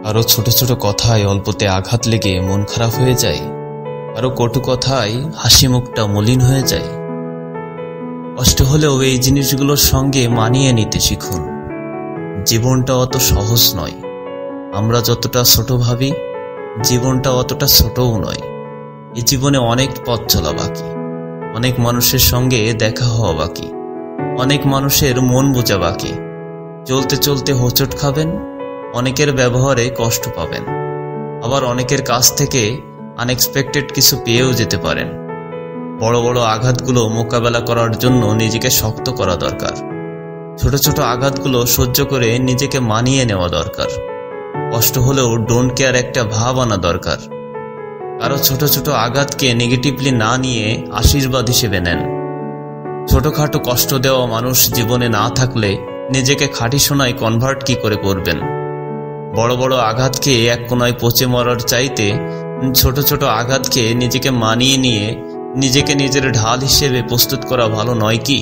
কারো ছোট ছোট কথায় অল্পতে আঘাত লেগে মন খারাপ হয়ে যায়, কারো কটু কথায় হাসি মুখটা মলিন হয়ে যায়। কষ্ট হলেও এই জিনিসগুলোর সঙ্গে মানিয়ে নিতে শিখুন। জীবনটা অত সহজ নয়। আমরা যতটা ছোট ভাবি, জীবনটা অতটা ছোটও নয়। এই জীবনে অনেক পথ চলা বাকি, অনেক মানুষের সঙ্গে দেখা হওয়া বাকি, অনেক মানুষের মন বোঝা বাকি। চলতে চলতে হোঁচট খাবেন, অনেকের ব্যবহারে কষ্ট পাবেন, আবার অনেকের কাছ থেকে আনএক্সপেক্টেড কিছু পেয়েও যেতে পারেন। বড় বড় আঘাতগুলো মোকাবেলা করার জন্য নিজেকে শক্ত করা দরকার। ছোট ছোট আঘাতগুলো সহ্য করে নিজেকে মানিয়ে নেওয়া দরকার। কষ্ট হলেও ডোন্ট কেয়ার একটা ভাব আনা দরকার। কারো ছোট ছোট আঘাতকে নেগেটিভলি না নিয়ে আশীর্বাদ হিসেবে নেন। ছোটখাটো কষ্ট দেওয়া মানুষ জীবনে না থাকলে নিজেকে খাঁটি সোনায় কনভার্ট কি করে করবেন? বড় বড় আঘাতকে এক কোনায় পচে মরার চাইতে ছোট ছোট আঘাতকে নিজেকে মানিয়ে নিয়ে নিজেকে নিজের ঢাল হিসেবে প্রস্তুত করা ভালো নয় কি?